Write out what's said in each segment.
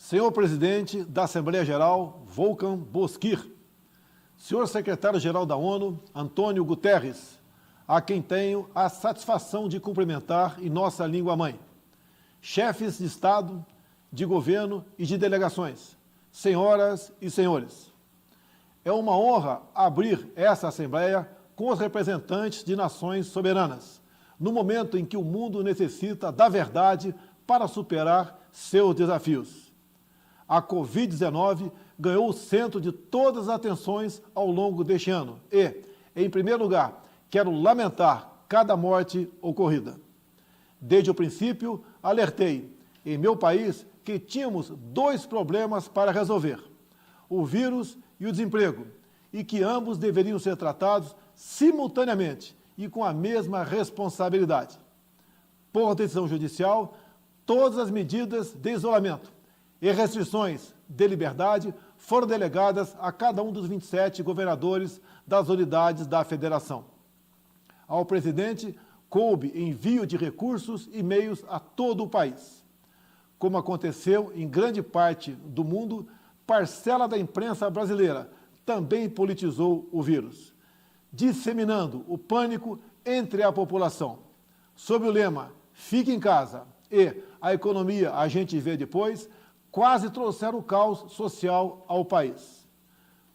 Senhor presidente da Assembleia Geral, Volkan Bozkır, senhor secretário-geral da ONU, Antônio Guterres, a quem tenho a satisfação de cumprimentar em nossa língua-mãe, chefes de Estado, de governo e de delegações, senhoras e senhores. É uma honra abrir essa Assembleia com os representantes de nações soberanas, no momento em que o mundo necessita da verdade para superar seus desafios. A Covid-19 ganhou o centro de todas as atenções ao longo deste ano e, em primeiro lugar, quero lamentar cada morte ocorrida. Desde o princípio, alertei, em meu país, que tínhamos dois problemas para resolver, o vírus e o desemprego, e que ambos deveriam ser tratados simultaneamente e com a mesma responsabilidade. Por decisão judicial, todas as medidas de isolamento e restrições de liberdade foram delegadas a cada um dos 27 governadores das unidades da federação. Ao presidente, coube envio de recursos e meios a todo o país. Como aconteceu em grande parte do mundo, parcela da imprensa brasileira também politizou o vírus, disseminando o pânico entre a população. Sob o lema "Fique em casa" e "A economia a gente vê depois", quase trouxeram o caos social ao país.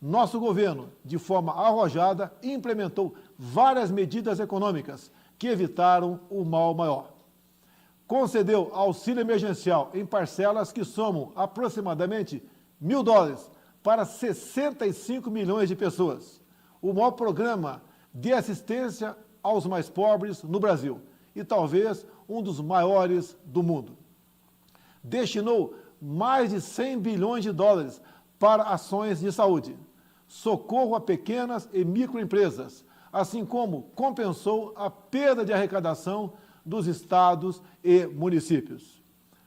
Nosso governo, de forma arrojada, implementou várias medidas econômicas que evitaram o mal maior. Concedeu auxílio emergencial em parcelas que somam aproximadamente $1.000 para 65 milhões de pessoas, o maior programa de assistência aos mais pobres no Brasil e talvez um dos maiores do mundo. Destinou mais de $100 bilhões para ações de saúde, socorro a pequenas e microempresas, assim como compensou a perda de arrecadação dos estados e municípios.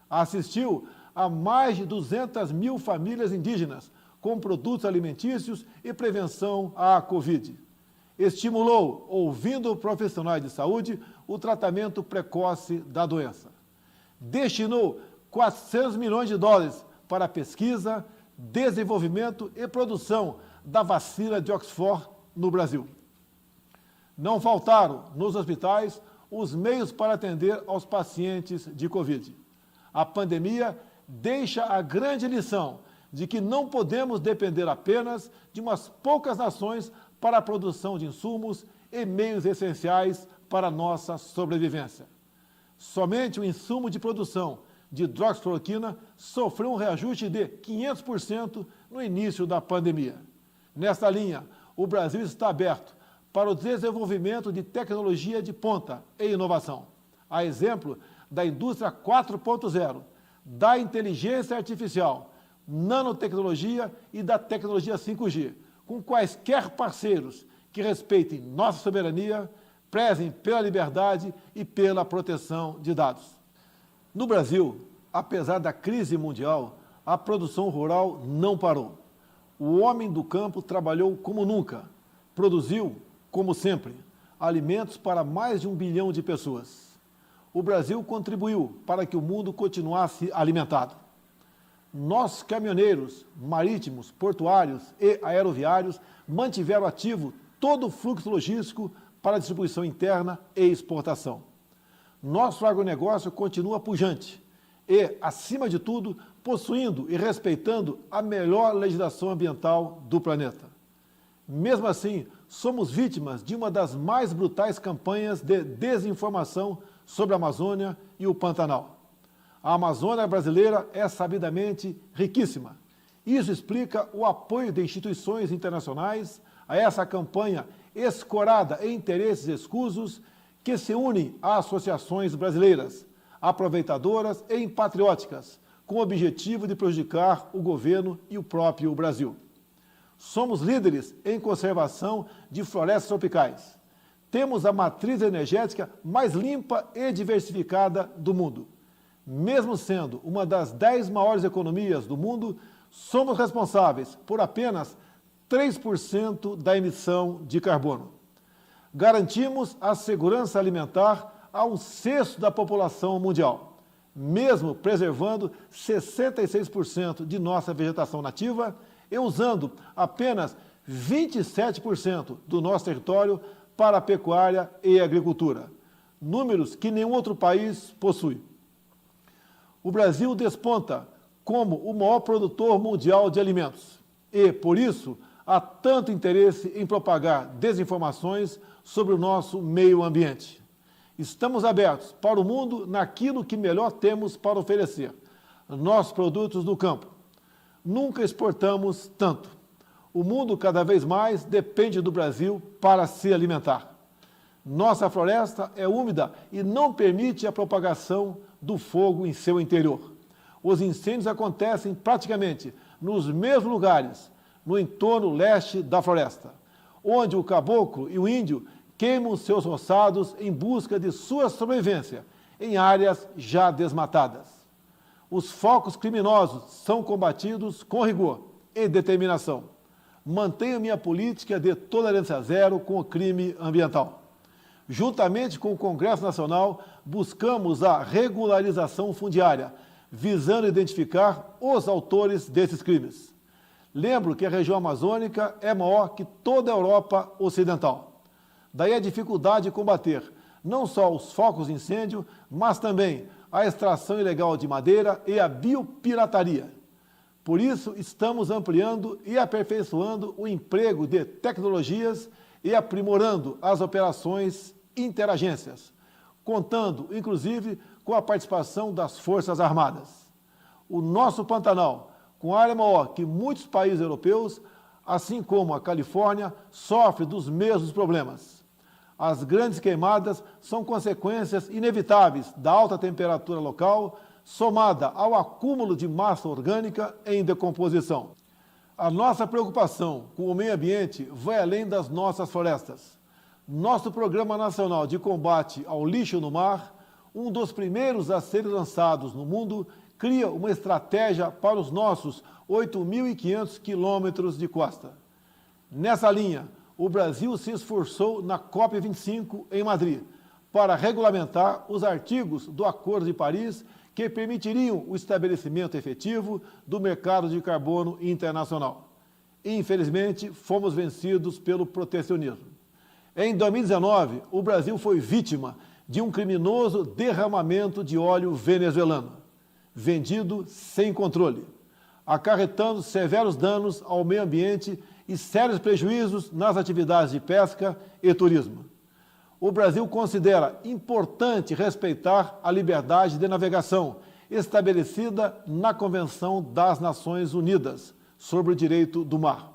Assistiu a mais de 200 mil famílias indígenas com produtos alimentícios e prevenção à Covid. Estimulou, ouvindo profissionais de saúde, o tratamento precoce da doença. Destinou $400 milhões para pesquisa, desenvolvimento e produção da vacina de Oxford no Brasil. Não faltaram, nos hospitais, os meios para atender aos pacientes de Covid. A pandemia deixa a grande lição de que não podemos depender apenas de umas poucas nações para a produção de insumos e meios essenciais para a nossa sobrevivência. Somente o insumo de produção de hidroxicloroquina sofreu um reajuste de 500% no início da pandemia. Nesta linha, o Brasil está aberto para o desenvolvimento de tecnologia de ponta e inovação, a exemplo da indústria 4.0, da inteligência artificial, nanotecnologia e da tecnologia 5G, com quaisquer parceiros que respeitem nossa soberania, prezem pela liberdade e pela proteção de dados. No Brasil, apesar da crise mundial, a produção rural não parou. O homem do campo trabalhou como nunca, produziu, como sempre, alimentos para mais de 1 bilhão de pessoas. O Brasil contribuiu para que o mundo continuasse alimentado. Nossos caminhoneiros marítimos, portuários e aeroviários mantiveram ativo todo o fluxo logístico para distribuição interna e exportação. Nosso agronegócio continua pujante e, acima de tudo, possuindo e respeitando a melhor legislação ambiental do planeta. Mesmo assim, somos vítimas de uma das mais brutais campanhas de desinformação sobre a Amazônia e o Pantanal. A Amazônia brasileira é sabidamente riquíssima. Isso explica o apoio de instituições internacionais a essa campanha escorada em interesses escusos que se unem a associações brasileiras, aproveitadoras e patrióticas, com o objetivo de prejudicar o governo e o próprio Brasil. Somos líderes em conservação de florestas tropicais. Temos a matriz energética mais limpa e diversificada do mundo. Mesmo sendo uma das 10 maiores economias do mundo, somos responsáveis por apenas 3% da emissão de carbono. Garantimos a segurança alimentar a 1/6 da população mundial. mesmo preservando 66% de nossa vegetação nativa e usando apenas 27% do nosso território para a pecuária e agricultura, números que nenhum outro país possui. O Brasil desponta como o maior produtor mundial de alimentos e, por isso, há tanto interesse em propagar desinformações sobre o nosso meio ambiente. Estamos abertos para o mundo naquilo que melhor temos para oferecer, nossos produtos do campo. Nunca exportamos tanto. O mundo cada vez mais depende do Brasil para se alimentar. Nossa floresta é úmida e não permite a propagação do fogo em seu interior. Os incêndios acontecem praticamente nos mesmos lugares, no entorno leste da floresta, onde o caboclo e o índio queimam seus roçados em busca de sua sobrevivência em áreas já desmatadas. Os focos criminosos são combatidos com rigor e determinação. Mantenho minha política de tolerância zero com o crime ambiental. Juntamente com o Congresso Nacional, buscamos a regularização fundiária, visando identificar os autores desses crimes. Lembro que a região amazônica é maior que toda a Europa Ocidental. Daí a dificuldade de combater não só os focos de incêndio, mas também a extração ilegal de madeira e a biopirataria. Por isso, estamos ampliando e aperfeiçoando o emprego de tecnologias e aprimorando as operações interagências, contando, inclusive, com a participação das Forças Armadas. O nosso Pantanal, com área maior que muitos países europeus, assim como a Califórnia, sofre dos mesmos problemas. As grandes queimadas são consequências inevitáveis da alta temperatura local, somada ao acúmulo de massa orgânica em decomposição. A nossa preocupação com o meio ambiente vai além das nossas florestas. Nosso Programa Nacional de Combate ao Lixo no Mar, um dos primeiros a serem lançados no mundo, cria uma estratégia para os nossos 8.500 quilômetros de costa. Nessa linha, o Brasil se esforçou na COP25 em Madrid para regulamentar os artigos do Acordo de Paris que permitiriam o estabelecimento efetivo do mercado de carbono internacional. Infelizmente, fomos vencidos pelo protecionismo. Em 2019, o Brasil foi vítima de um criminoso derramamento de óleo venezuelano, vendido sem controle, acarretando severos danos ao meio ambiente e sérios prejuízos nas atividades de pesca e turismo. O Brasil considera importante respeitar a liberdade de navegação estabelecida na Convenção das Nações Unidas sobre o Direito do Mar.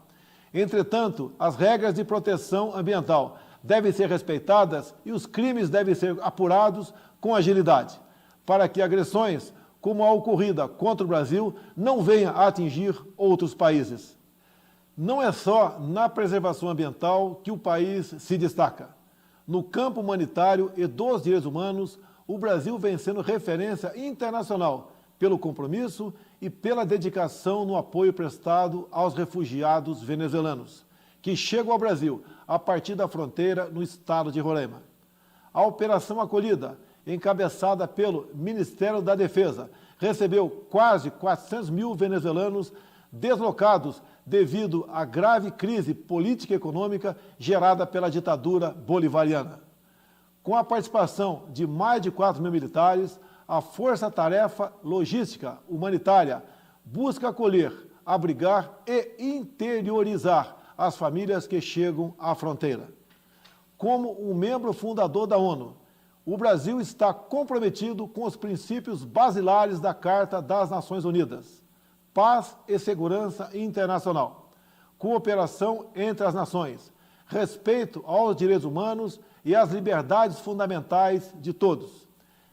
Entretanto, as regras de proteção ambiental devem ser respeitadas e os crimes devem ser apurados com agilidade, para que agressões como a ocorrida contra o Brasil não venham a atingir outros países. Não é só na preservação ambiental que o país se destaca. No campo humanitário e dos direitos humanos, o Brasil vem sendo referência internacional pelo compromisso e pela dedicação no apoio prestado aos refugiados venezuelanos, que chegam ao Brasil a partir da fronteira no estado de Roraima. A Operação Acolhida, encabeçada pelo Ministério da Defesa, recebeu quase 400 mil venezuelanos deslocados devido à grave crise política e econômica gerada pela ditadura bolivariana. Com a participação de mais de 4 mil militares, a Força-Tarefa Logística Humanitária busca acolher, abrigar e interiorizar as famílias que chegam à fronteira. Como um membro fundador da ONU, o Brasil está comprometido com os princípios basilares da Carta das Nações Unidas: paz e segurança internacional, cooperação entre as nações, respeito aos direitos humanos e às liberdades fundamentais de todos.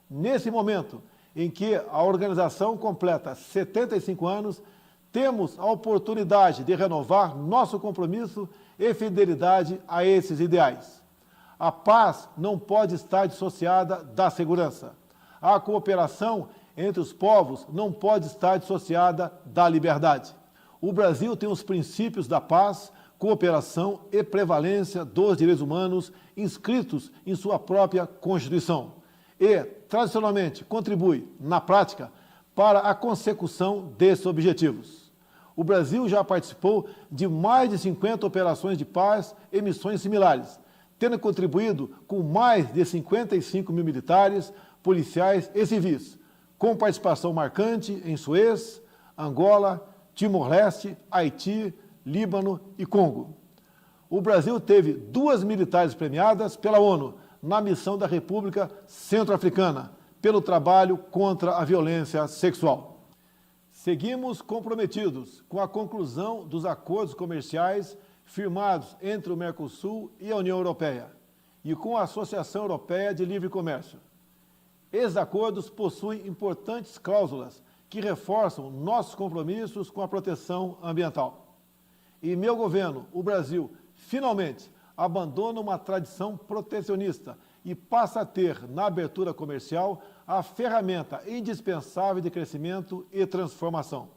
Nesse momento em que a organização completa 75 anos, temos a oportunidade de renovar nosso compromisso e fidelidade a esses ideais. A paz não pode estar dissociada da segurança. A cooperação entre os povos não pode estar dissociada da liberdade. O Brasil tem os princípios da paz, cooperação e prevalência dos direitos humanos inscritos em sua própria Constituição. e, tradicionalmente, contribui, na prática, para a consecução desses objetivos. O Brasil já participou de mais de 50 operações de paz e missões similares, tendo contribuído com mais de 55 mil militares, policiais e civis, com participação marcante em Suez, Angola, Timor-Leste, Haiti, Líbano e Congo. O Brasil teve 2 militares premiadas pela ONU na missão da República Centro-Africana, pelo trabalho contra a violência sexual. Seguimos comprometidos com a conclusão dos acordos comerciais firmados entre o Mercosul e a União Europeia e com a Associação Europeia de Livre Comércio. Esses acordos possuem importantes cláusulas que reforçam nossos compromissos com a proteção ambiental. Em meu governo, o Brasil, finalmente, abandona uma tradição protecionista e passa a ter, na abertura comercial, a ferramenta indispensável de crescimento e transformação.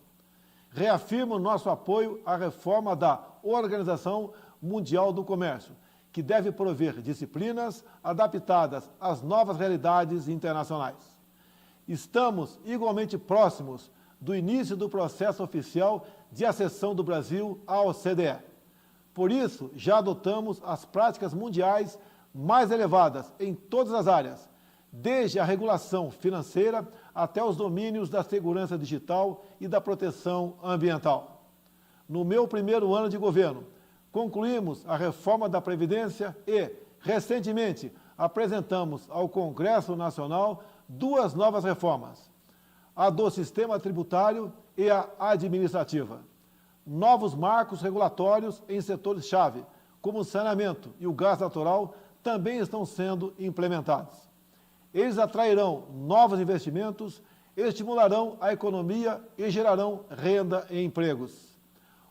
Reafirmo nosso apoio à reforma da Organização Mundial do Comércio, que deve prover disciplinas adaptadas às novas realidades internacionais. Estamos igualmente próximos do início do processo oficial de acessão do Brasil à OCDE. Por isso, já adotamos as práticas mundiais mais elevadas em todas as áreas, desde a regulação financeira até os domínios da segurança digital e da proteção ambiental. No meu primeiro ano de governo, concluímos a reforma da Previdência e, recentemente, apresentamos ao Congresso Nacional 2 novas reformas, a do sistema tributário e a administrativa. Novos marcos regulatórios em setores-chave, como o saneamento e o gás natural, também estão sendo implementados. Eles atrairão novos investimentos, estimularão a economia e gerarão renda e empregos.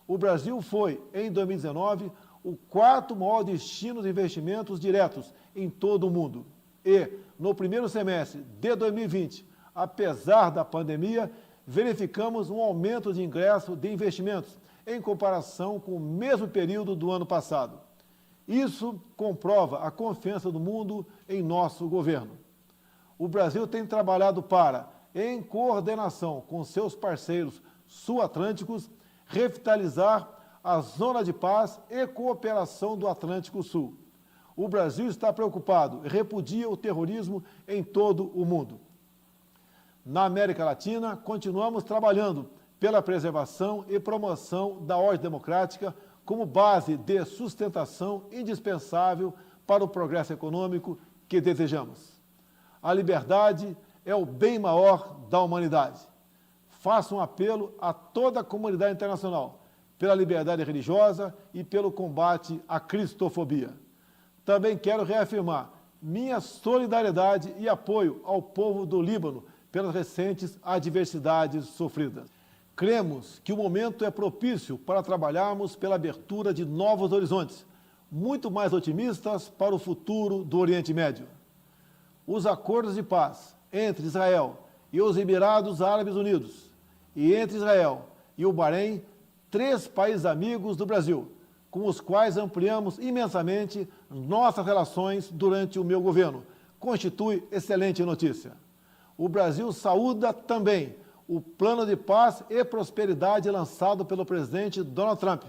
O Brasil foi, em 2019, o 4º maior destino de investimentos diretos em todo o mundo. E, no primeiro semestre de 2020, apesar da pandemia, verificamos um aumento de ingresso de investimentos em comparação com o mesmo período do ano passado. Isso comprova a confiança do mundo em nosso governo. O Brasil tem trabalhado para, em coordenação com seus parceiros sul-atlânticos, revitalizar a zona de paz e cooperação do Atlântico Sul. O Brasil está preocupado e repudia o terrorismo em todo o mundo. Na América Latina, continuamos trabalhando pela preservação e promoção da ordem democrática como base de sustentação indispensável para o progresso econômico que desejamos. A liberdade é o bem maior da humanidade. Faço um apelo a toda a comunidade internacional pela liberdade religiosa e pelo combate à cristofobia. Também quero reafirmar minha solidariedade e apoio ao povo do Líbano pelas recentes adversidades sofridas. Cremos que o momento é propício para trabalharmos pela abertura de novos horizontes, muito mais otimistas para o futuro do Oriente Médio. Os acordos de paz entre Israel e os Emirados Árabes Unidos e entre Israel e o Bahrein, 3 países amigos do Brasil, com os quais ampliamos imensamente nossas relações durante o meu governo, constitui excelente notícia. O Brasil saúda também o plano de paz e prosperidade lançado pelo presidente Donald Trump,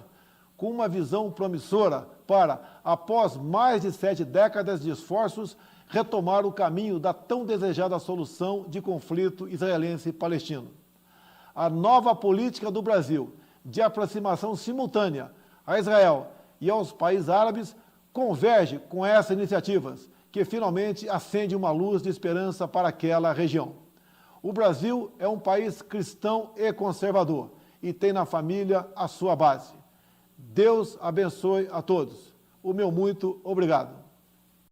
com uma visão promissora para, após mais de 7 décadas de esforços, retomar o caminho da tão desejada solução de conflito israelense-palestino. A nova política do Brasil de aproximação simultânea a Israel e aos países árabes converge com essas iniciativas, que finalmente acende uma luz de esperança para aquela região. O Brasil é um país cristão e conservador e tem na família a sua base. Deus abençoe a todos. O meu muito obrigado.